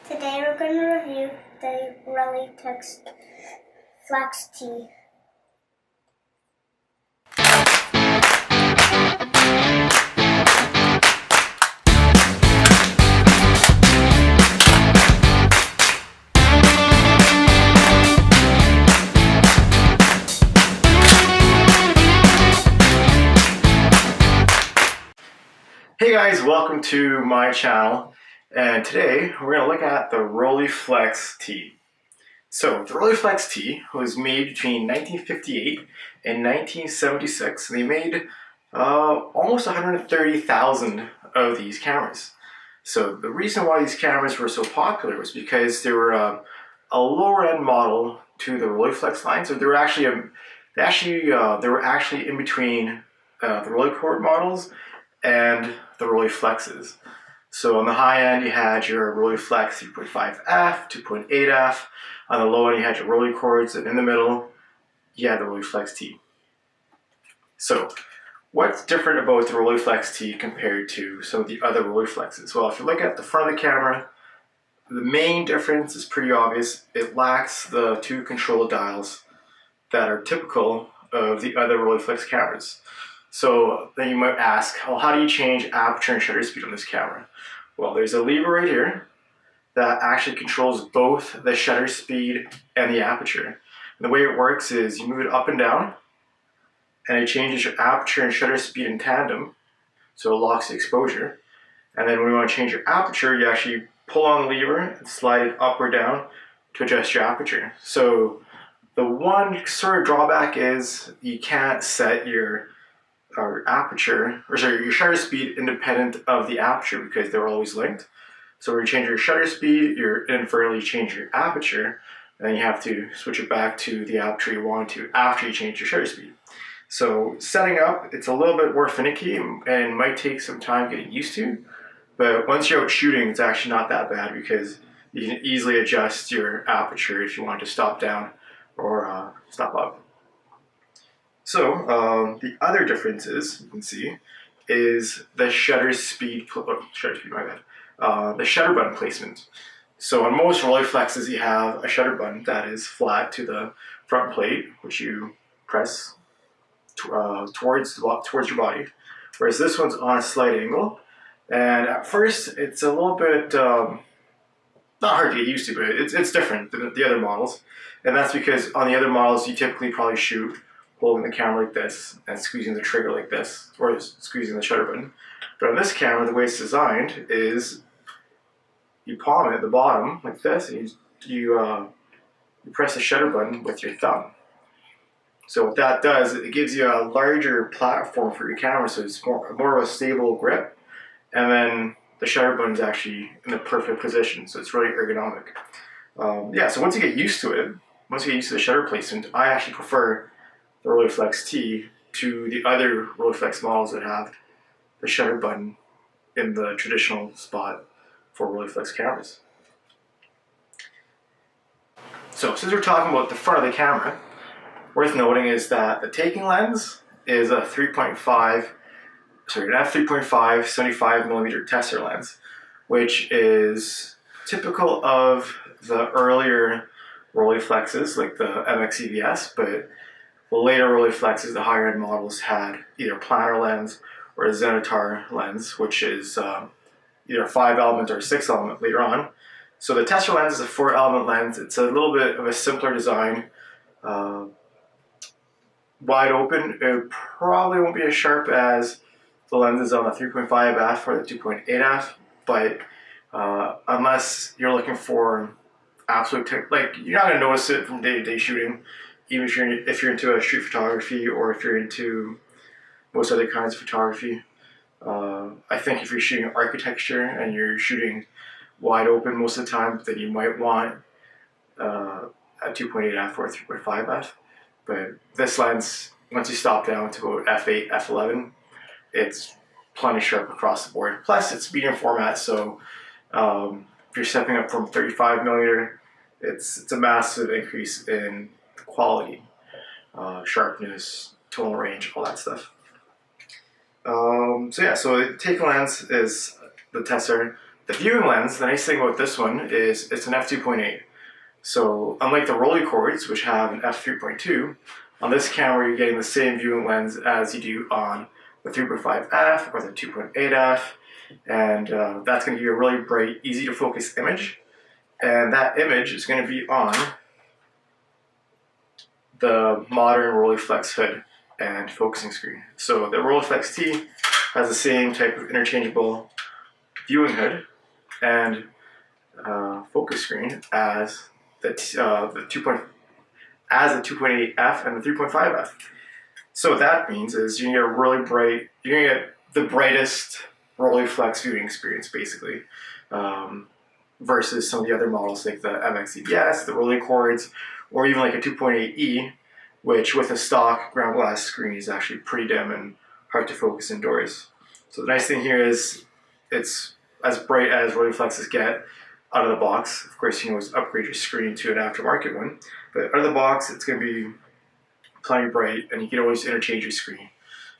Today we're going to review the Rolleiflex T. Hey guys, welcome to my channel, and today we're going to look at the Rolleiflex T. So the Rolleiflex T was made between 1958 and 1976. They made almost 130,000 of these cameras. So the reason why these cameras were so popular was because they were a lower end model to the Rolleiflex line. So they were actually in between the Rolleicord models and the Rolleiflexes. So on the high end you had your Rolleiflex 3.5F, 2.8F. On the low end you had your Rolleicords, and in the middle you had the Rolleiflex T. So what's different about the Rolleiflex T compared to some of the other Rolleiflexes? Well, if you look at the front of the camera, the main difference is pretty obvious. It lacks the two control dials that are typical of the other Rolleiflex cameras. So then you might ask, well, how do you change aperture and shutter speed on this camera? Well, there's a lever right here that actually controls both the shutter speed and the aperture. And the way it works is you move it up and down, and it changes your aperture and shutter speed in tandem, so it locks the exposure. And then when you want to change your aperture, you actually pull on the lever and slide it up or down to adjust your aperture. So the one sort of drawback is you can't set your your shutter speed independent of the aperture because they're always linked. So when you change your shutter speed, you're inadvertently changing your aperture, and then you have to switch it back to the aperture you want to after you change your shutter speed. So setting up, it's a little bit more finicky and might take some time getting used to, but once you're out shooting, it's actually not that bad because you can easily adjust your aperture if you want to stop down or stop up. So the other differences you can see is the shutter speed, the shutter button placement. So on most Rolleiflexes you have a shutter button that is flat to the front plate, which you press towards your body, whereas this one's on a slight angle. And at first it's a little bit not hard to get used to, but it's different than the other models. And that's because on the other models you typically probably shoot holding the camera like this and squeezing the trigger like this, or squeezing the shutter button. But on this camera, the way it's designed is you palm it at the bottom like this, and you press the shutter button with your thumb. So what that does, it gives you a larger platform for your camera, so it's more of a stable grip, and then the shutter button is actually in the perfect position, so it's really ergonomic. So once you get used to it, once you get used to the shutter placement, I actually prefer the Rolleiflex T to the other Rolleiflex models that have the shutter button in the traditional spot for Rolleiflex cameras. So since we're talking about the front of the camera, worth noting is that the taking lens is a an f3.5 75mm tester lens, which is typical of the earlier Rolleiflexes like the MX EVS, but the later Rolleiflexes, the higher end models, had either a planar lens or a Zenitar lens, which is either a 5-element or a 6-element later on. So the tester lens is a 4-element lens. It's a little bit of a simpler design. Wide open, it probably won't be as sharp as the lenses on the 3.5F or the 2.8F, but unless you're looking for absolute you're not going to notice it from day-to-day shooting, even if you're into street photography or if you're into most other kinds of photography. I think if you're shooting architecture and you're shooting wide open most of the time, then you might want a 2.8F or a 3.5F. But this lens, once you stop down to about f8, f11, it's plenty sharp across the board. Plus, it's medium format, so if you're stepping up from 35mm, it's a massive increase in quality, sharpness, tonal range, all that stuff. So the taking lens is the tester. The viewing lens, the nice thing about this one is it's an f2.8. So unlike the Rolleicords, which have an f3.2, on this camera you're getting the same viewing lens as you do on the 3.5f or the 2.8f, and that's going to give you a really bright, easy to focus image, and that image is going to be on the modern Rolleiflex hood and focusing screen. So the Rolleiflex T has the same type of interchangeable viewing hood and focus screen as the 2.8f and the 3.5f. So what that means is you're gonna get the brightest Rolleiflex viewing experience basically, versus some of the other models like the MX EBS, the Rolleicords, or even like a 2.8e, which with a stock ground glass screen is actually pretty dim and hard to focus indoors. So the nice thing here is it's as bright as Rolleiflexes get out of the box. Of course, you can always upgrade your screen to an aftermarket one, but out of the box, it's going to be plenty bright, and you can always interchange your screen.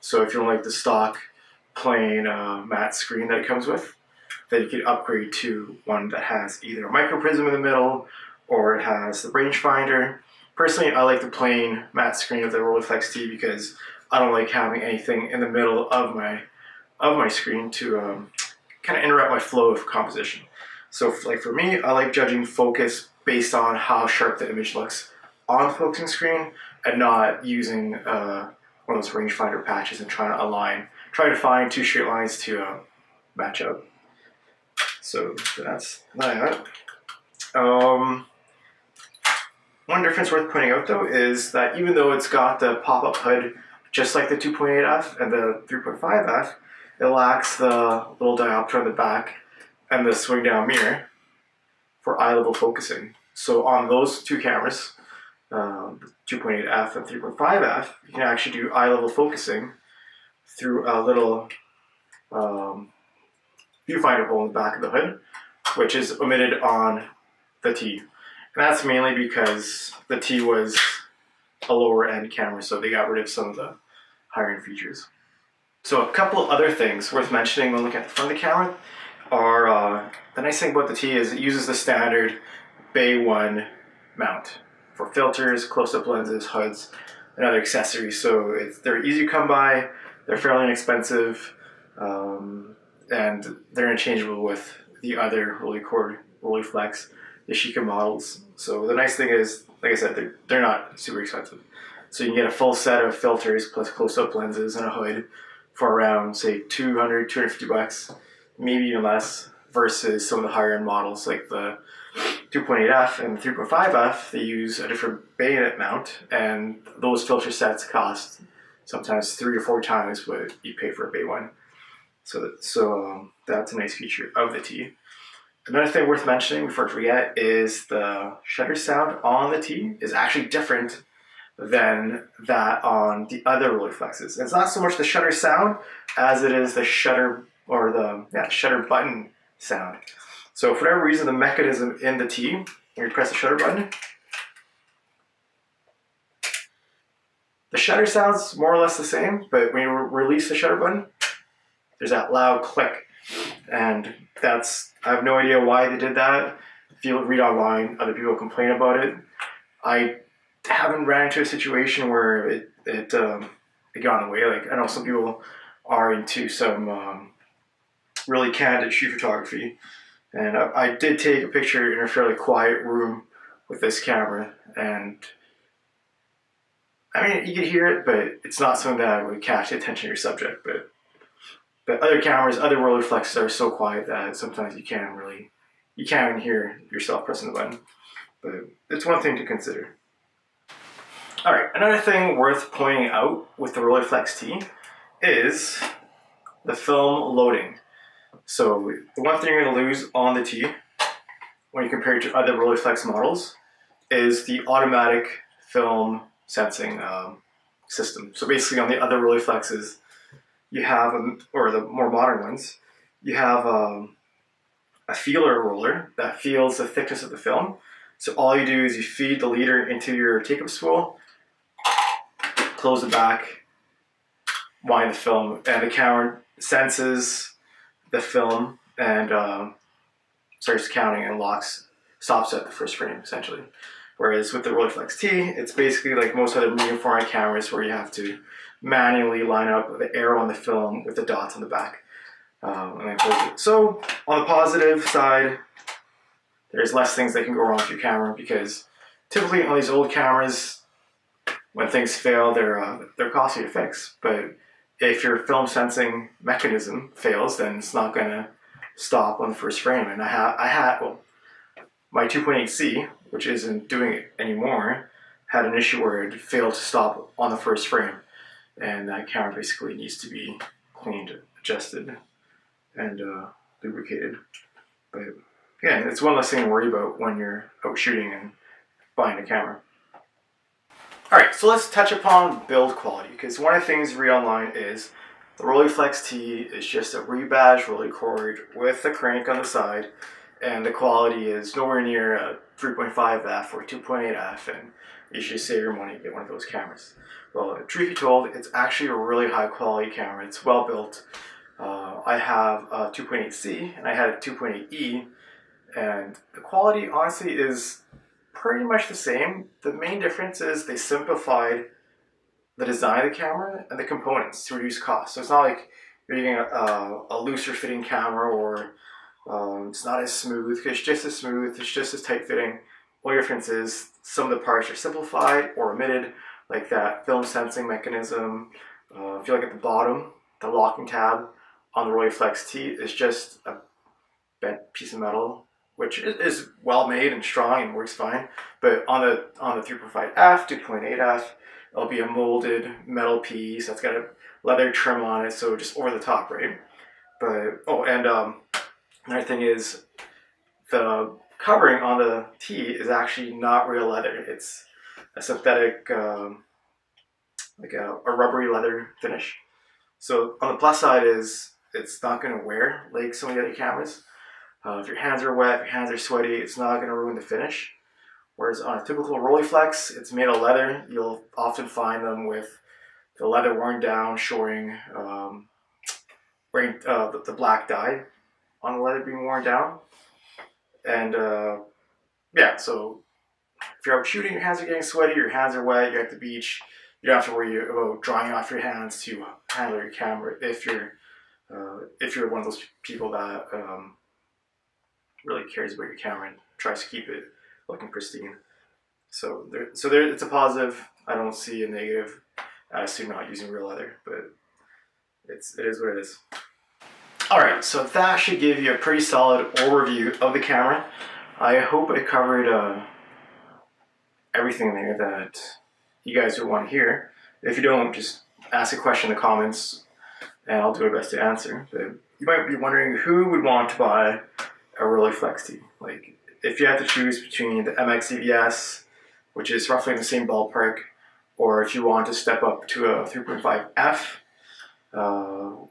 So if you don't like the stock plain matte screen that it comes with, then you can upgrade to one that has either a micro prism in the middle or it has the rangefinder. Personally, I like the plain matte screen of the Rolleiflex T because I don't like having anything in the middle of my screen to kind of interrupt my flow of composition. So like for me, I like judging focus based on how sharp the image looks on the focusing screen and not using one of those rangefinder patches and trying to find two straight lines to match up. So that's that. One difference worth pointing out though is that even though it's got the pop-up hood just like the 2.8f and the 3.5f, it lacks the little diopter on the back and the swing down mirror for eye level focusing. So on those two cameras, 2.8f and 3.5f, you can actually do eye level focusing through a little viewfinder hole in the back of the hood, which is omitted on the T. And that's mainly because the T was a lower end camera, so they got rid of some of the higher end features. So a couple of other things worth mentioning when looking at the front of the camera are, the nice thing about the T is it uses the standard Bay 1 mount for filters, close-up lenses, hoods, and other accessories. So they're easy to come by, they're fairly inexpensive, and they're interchangeable with the other Rolleiflex Yashica models. So the nice thing is, like I said, they're not super expensive. So you can get a full set of filters plus close-up lenses and a hood for around, say, $200, $250, maybe even less, versus some of the higher end models like the 2.8f and the 3.5f. They use a different bayonet mount, and those filter sets cost sometimes 3 or 4 times what you pay for a Bay 1. So that's a nice feature of the T. Another thing worth mentioning before I forget is the shutter sound on the T is actually different than that on the other Rolleiflexes. It's not so much the shutter sound as it is the shutter or the shutter button sound. So for whatever reason, the mechanism in the T, when you press the shutter button, the shutter sounds more or less the same, but when you release the shutter button, there's that loud click. And I have no idea why they did that. If you read online, other people complain about it. I haven't ran into a situation where it got in the way. Like, I know some people are into some really candid street photography, and I did take a picture in a fairly quiet room with this camera, and I mean, you could hear it, but it's not something that would catch the attention of your subject. But other cameras, other Rolleiflexes are so quiet that sometimes you can't even hear yourself pressing the button. But it's one thing to consider. All right, another thing worth pointing out with the Rolleiflex T is the film loading. So the one thing you're going to lose on the T when you compare it to other Rolleiflex models is the automatic film sensing system. So basically on the other Rolleiflexes, you have, or the more modern ones, you have a feeler roller that feels the thickness of the film. So all you do is you feed the leader into your take-up spool, close the back, wind the film, and the camera senses the film and starts counting and stops at the first frame essentially. Whereas with the Rolleiflex T, it's basically like most other medium format cameras where you have to manually line up the arrow on the film with the dots on the back. And then close it. So on the positive side, there's less things that can go wrong with your camera, because typically on these old cameras, when things fail, they're costly to fix. But if your film sensing mechanism fails, then it's not going to stop on the first frame. And my 2.8C, which isn't doing it anymore, had an issue where it failed to stop on the first frame, and that camera basically needs to be cleaned, adjusted, and lubricated. But again, it's one less thing to worry about when you're out shooting and buying a camera. Alright, so let's touch upon build quality, because one of the things you read online is the Rolleiflex T is just a rebadged rolly cord with a crank on the side, and the quality is nowhere near a 3.5F or 2.8F, and you should save your money and get one of those cameras. Well, truth be told, it's actually a really high quality camera. It's well built. I have a 2.8C and I had a 2.8E, and the quality honestly is pretty much the same. The main difference is they simplified the design of the camera and the components to reduce cost. So it's not like you're getting a looser fitting camera, or it's not as smooth. It's just as smooth, it's just as tight fitting. Only difference is some of the parts are simplified or omitted, like that film sensing mechanism. If you look at the bottom, the locking tab on the Rolleiflex T is just a bent piece of metal, which is well made and strong and works fine. But on the 3.5F, 2.8F, it'll be a molded metal piece that's got a leather trim on it, so just over the top, right? But another thing is the covering on the T is actually not real leather. It's a synthetic, like a rubbery leather finish. So on the plus side is it's not going to wear like some of the other cameras. If your hands are wet, if your hands are sweaty, it's not going to ruin the finish. Whereas on a typical Rolleiflex, it's made of leather. You'll often find them with the leather worn down, showing the black dye on the leather being worn down. And yeah, so if you're out shooting, your hands are getting sweaty, your hands are wet, you're at the beach, you don't have to worry about drying off your hands to handle your camera if you're one of those people that really cares about your camera and tries to keep it looking pristine. So it's a positive. I don't see a negative as to not using real leather, but it is what it is. Alright, so that should give you a pretty solid overview of the camera. I hope I covered everything there that you guys would want to hear. If you don't, just ask a question in the comments and I'll do my best to answer. But you might be wondering who would want to buy a Rolleiflex T. Like, if you have to choose between the MX EVS, which is roughly in the same ballpark, or if you want to step up to a 3.5F,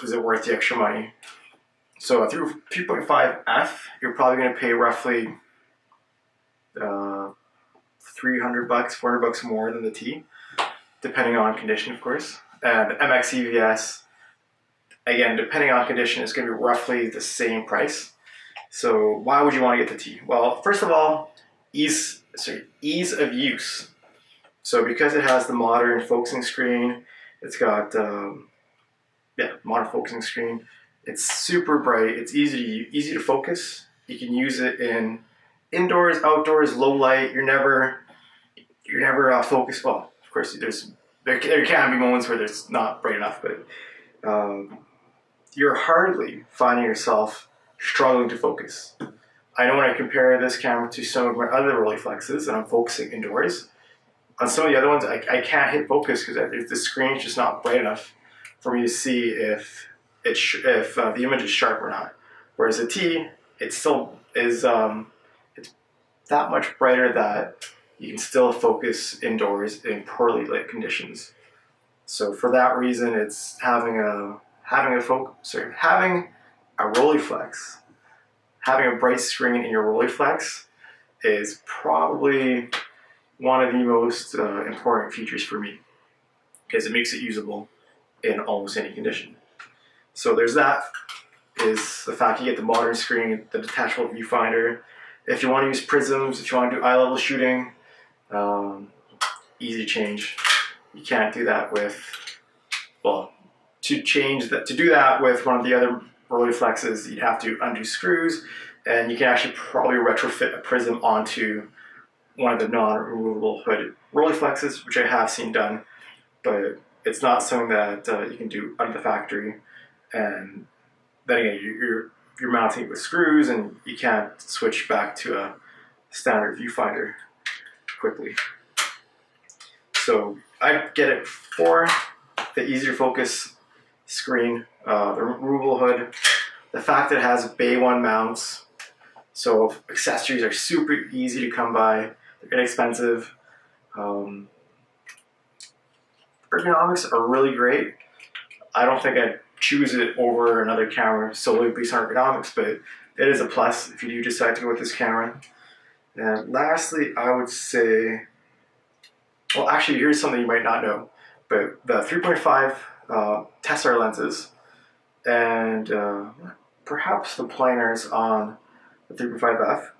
is it worth the extra money? So a 3.5F, you're probably going to pay roughly $300, $400 more than the T, depending on condition, of course. And the MX EVS, again, depending on condition, it's going to be roughly the same price. So why would you want to get the T? Well, first of all, ease of use. So because it has the modern focusing screen, it's got modern focusing screen. It's super bright. It's easy to focus. You can use it in indoors, outdoors, low light. You're never focused. Well, of course, there can be moments where it's not bright enough, but you're hardly finding yourself struggling to focus. I know when I compare this camera to some of my other Rolleiflexes, and I'm focusing indoors, on some of the other ones, I can't hit focus because the screen's just not bright enough for me to see if the image is sharp or not. Whereas the T, it still is it's that much brighter that you can still focus indoors in poorly lit conditions. So for that reason, it's having a Rolleiflex, having a bright screen in your Rolleiflex is probably one of the most important features for me, because it makes it usable in almost any condition. So there's that. is the fact you get the modern screen, the detachable viewfinder. If you want to use prisms, if you want to do eye level shooting, easy change. You can't do that with, well, to do that with one of the other Rolleiflexes, you'd have to undo screws, and you can actually probably retrofit a prism onto one of the non-removable hood Rolleiflexes, which I have seen done, but it's not something that you can do out of the factory. And then again, you're mounting it with screws, and you can't switch back to a standard viewfinder quickly. So I get it for the easier focus screen, the removable hood, the fact that it has Bay 1 mounts, so accessories are super easy to come by, they're inexpensive. Ergonomics are really great. I don't think I'd choose it over another camera solely based on ergonomics, but it is a plus if you do decide to go with this camera. And lastly, I would say, well, actually, here's something you might not know, but the 3.5 Tessar lenses and perhaps the planars on the 3.5f.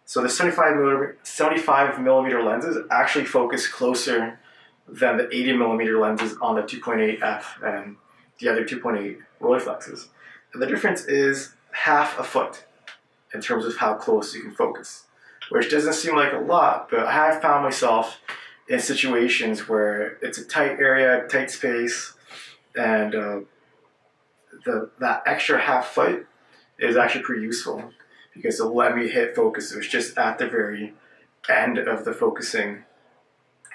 So the 75 millimeter lenses actually focus closer than the 80 millimeter lenses on the 2.8f and the other 2.8 Rolleiflexes. And the difference is half a foot in terms of how close you can focus, which doesn't seem like a lot, but I have found myself in situations where it's a tight area, tight space, and that extra half foot is actually pretty useful because it'll let me hit focus. It was just at the very end of the focusing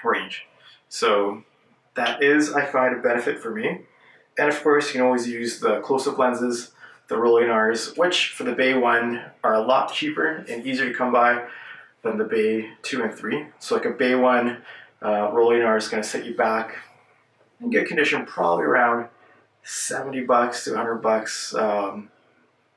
range. So that is, I find, a benefit for me. And of course, you can always use the close-up lenses, the Rolleiflex, which for the Bay 1 are a lot cheaper and easier to come by than the Bay 2 and 3. So like a Bay 1 Rolleiflex is going to set you back in good condition probably around $70 to $100.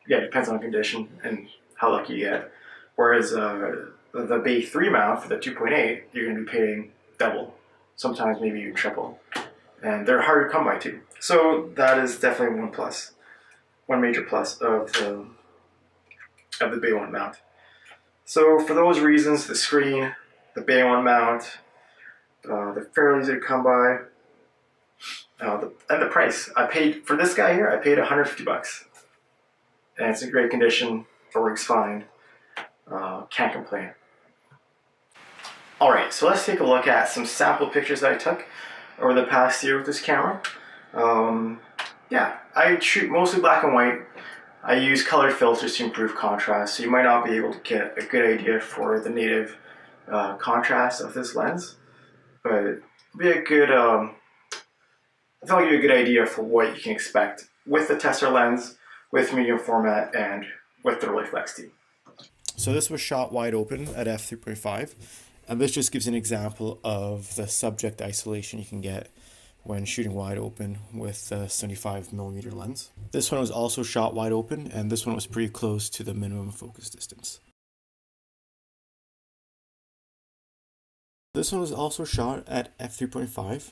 Yeah, it depends on condition and how lucky you get. Whereas the Bay 3 mount for the 2.8, you're going to be paying double, sometimes maybe even triple. And they're hard to come by too. So that is definitely one major plus of the Bay 1 mount. So for those reasons, the screen, the Bay 1 mount, they're fairly easy to come by. And the price, I paid for this guy here, I paid $150. And it's in great condition, it works fine, can't complain. Alright, so let's take a look at some sample pictures that I took over the past year with this camera. Yeah, I shoot mostly black and white. I use colored filters to improve contrast, so you might not be able to get a good idea for the native contrast of this lens, but it'll be a good, I think I'll give you a good idea for what you can expect with the Tessar lens, with medium format, and with the Rolleiflex T. So this was shot wide open at f3.5, and this just gives an example of the subject isolation you can get when shooting wide open with the 75mm lens. This one was also shot wide open, and this one was pretty close to the minimum focus distance. This one was also shot at f3.5,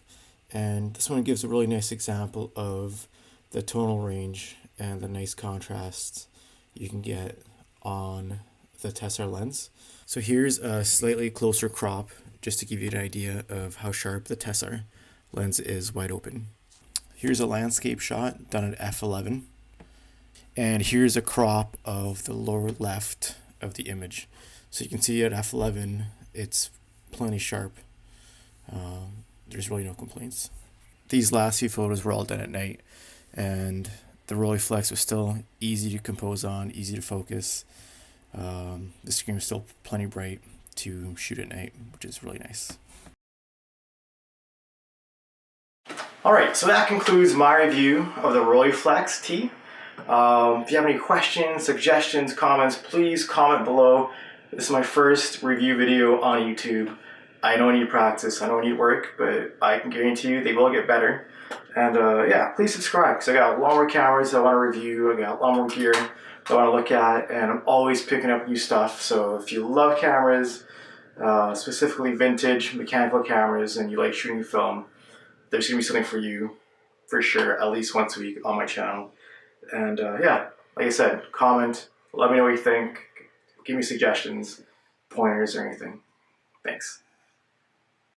and this one gives a really nice example of the tonal range and the nice contrasts you can get on the Tessar lens. So here's a slightly closer crop just to give you an idea of how sharp the Tessar lens is wide open. Here's a landscape shot done at f11, and here's a crop of the lower left of the image. So you can see at f11 it's plenty sharp. There's really no complaints. These last few photos were all done at night, and the Rolleiflex was still easy to compose on, easy to focus. The screen was still plenty bright to shoot at night, which is really nice. Alright, so that concludes my review of the Rolleiflex T. If you have any questions, suggestions, comments, please comment below. This is my first review video on YouTube. I know I need practice, I know I need work, but I can guarantee you they will get better. And yeah, please subscribe, because I got a lot more cameras I want to review, I got a lot more gear I want to look at, and I'm always picking up new stuff. So if you love cameras, specifically vintage mechanical cameras, and you like shooting film, there's going to be something for you, for sure, at least once a week on my channel. And yeah, like I said, comment, let me know what you think, give me suggestions, pointers, or anything. Thanks.